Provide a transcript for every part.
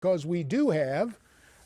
because we do have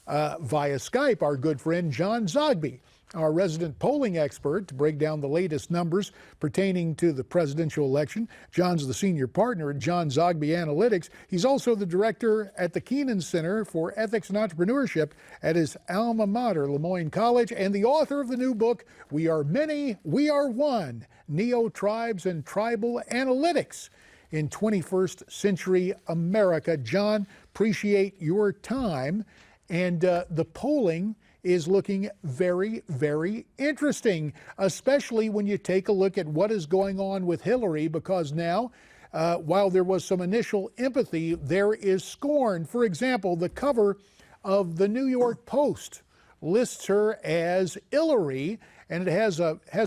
via Skype our good friend John Zogby, our resident polling expert, to break down the latest numbers pertaining to the presidential election. John's the senior partner at John Zogby Analytics. He's also the director at the Keenan Center for Ethics and Entrepreneurship at his alma mater, Lemoyne College, and the author of the new book, We Are Many, We Are One, Neo-Tribes and Tribal Analytics in 21st Century America. John, appreciate your time. And the polling is looking very, very interesting, especially when you take a look at what is going on with Hillary, because now, while there was some initial empathy, there is scorn. For example, the cover of the New York Post lists her as Hillary, and it has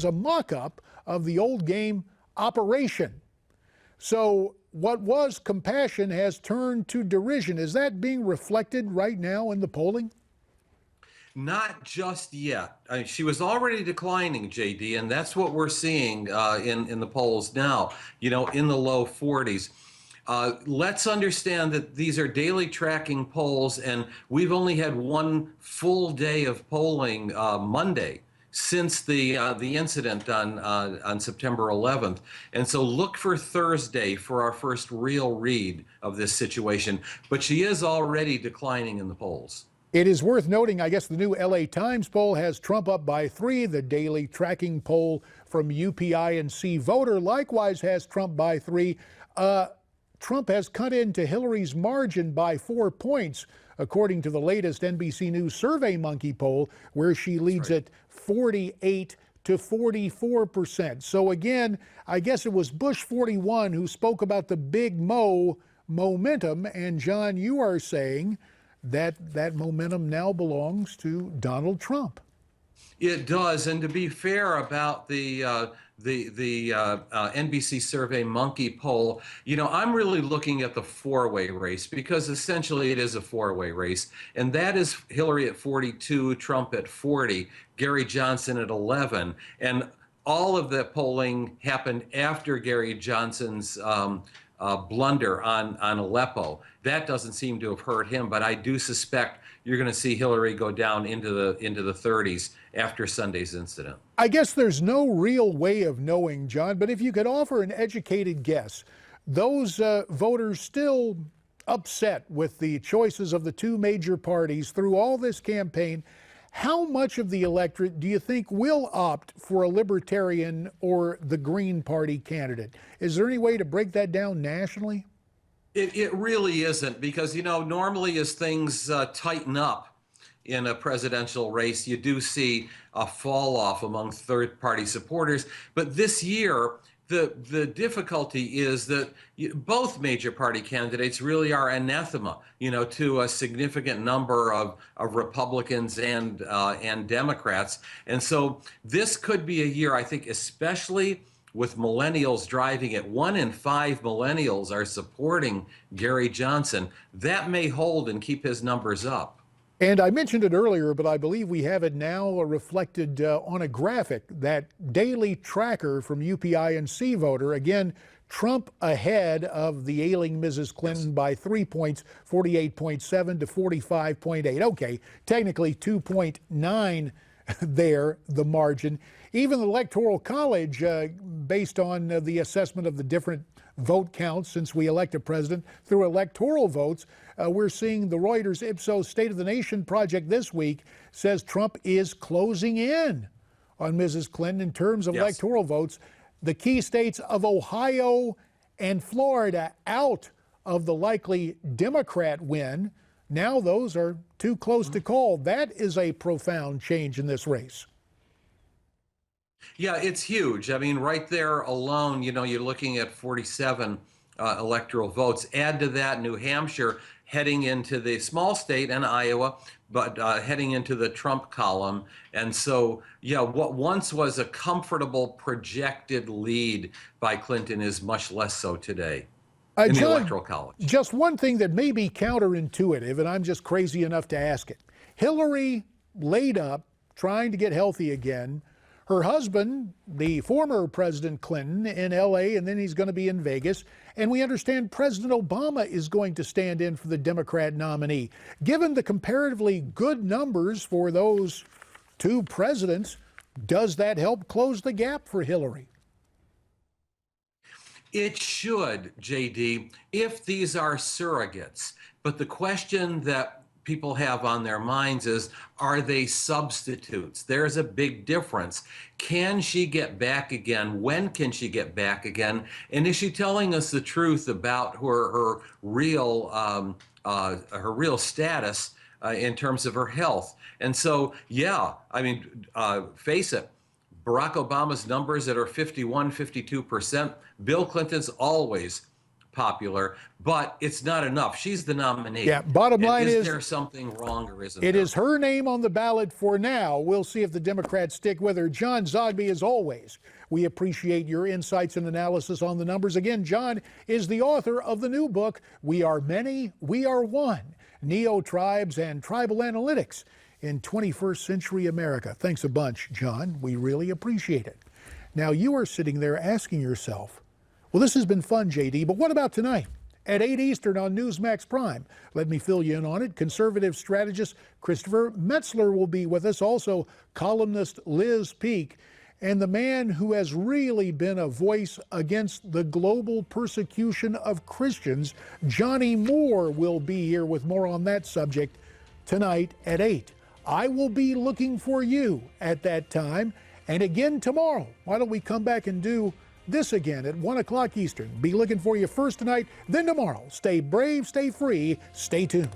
a mock-up of the old game Operation. So what was compassion has turned to derision. Is that being reflected right now in the polling? Not just yet. She was already declining, JD, and that's what we're seeing in the polls now, in the low 40s. Let's understand that these are daily tracking polls, and we've only had one full day of polling Monday since the incident on September 11th. And so look for Thursday for our first real read of this situation. But she is already declining in the polls. It is worth noting, I guess the new LA Times poll has Trump up by 3. The daily tracking poll from UPI&C Voter likewise has Trump by 3. Trump has cut into Hillary's margin by 4 points, according to the latest NBC News SurveyMonkey poll, where she leads at 48 to 44%. So again, I guess it was Bush 41 who spoke about the big momentum. And John, you are saying that that momentum now belongs to Donald Trump. It does, and to be fair about the NBC SurveyMonkey poll, I'm really looking at the four-way race, because essentially it is a four-way race, and that is Hillary at 42, Trump at 40, Gary Johnson at 11, and all of the polling happened after Gary Johnson's blunder on Aleppo. That doesn't seem to have hurt him, but I do suspect you're going to see Hillary go down into the 30s after Sunday's incident. I guess there's no real way of knowing, John, but if you could offer an educated guess, those voters still upset with the choices of the two major parties through all this campaign, how much of the electorate do you think will opt for a Libertarian or the Green Party candidate? Is there any way to break that down nationally? It really isn't, because, normally as things tighten up in a presidential race, you do see a fall off among third-party supporters. But this year, the difficulty is that both major party candidates really are anathema, to a significant number of Republicans and Democrats. And so this could be a year, I think, especially with millennials driving it. 1 in 5 millennials are supporting Gary Johnson. That may hold and keep his numbers up. And I mentioned it earlier, but I believe we have it now reflected on a graphic, that daily tracker from UPI&C Voter. Again, Trump ahead of the ailing Mrs. Clinton by 3 points, 48.7 to 45.8. Okay, technically 2.9 there, the margin. Even the Electoral College, based on the assessment of the different vote counts since we elect a president through electoral votes, we're seeing the Reuters Ipsos State of the Nation project this week says Trump is closing in on Mrs. Clinton in terms of electoral votes. The key states of Ohio and Florida out of the likely Democrat win. Now those are too close to call. That is a profound change in this race. Yeah, it's huge. I mean, right there alone, you're looking at 47 electoral votes. Add to that New Hampshire heading into the small state, and Iowa, but heading into the Trump column. And so, what once was a comfortable projected lead by Clinton is much less so today in the Electoral College. Just one thing that may be counterintuitive, and I'm just crazy enough to ask it. Hillary laid up, trying to get healthy again. Her husband, the former President Clinton, in LA, and then he's going to be in Vegas. And we understand President Obama is going to stand in for the Democrat nominee. Given the comparatively good numbers for those two presidents, does that help close the gap for Hillary? It should, JD, if these are surrogates. But the question that people have on their minds is, are they substitutes? There's a big difference. Can she get back again? When can she get back again? And is she telling us the truth about her real status in terms of her health? And so, yeah, I mean, face it, Barack Obama's numbers that are 51, 52%. Bill Clinton's always popular, but it's not enough. She's the nominee. Yeah, bottom line is there something wrong or isn't it there? is her name on the ballot for now. We'll see if the Democrats stick with her. John Zogby, as always, we appreciate your insights and analysis on the numbers. Again, John is the author of the new book, We Are Many, We Are One, Neo-Tribes and Tribal Analytics in 21st Century America. Thanks a bunch, John. We really appreciate it. Now, you are sitting there asking yourself, well, this has been fun, JD, but what about tonight? At 8 Eastern on Newsmax Prime. Let me fill you in on it. Conservative strategist Christopher Metzler will be with us. Also, columnist Liz Peek. And the man who has really been a voice against the global persecution of Christians, Johnny Moore, will be here with more on that subject tonight at 8. I will be looking for you at that time. And again tomorrow. Why don't we come back and do this again at 1 o'clock Eastern? Be looking for you first tonight, then tomorrow. Stay brave, stay free, stay tuned.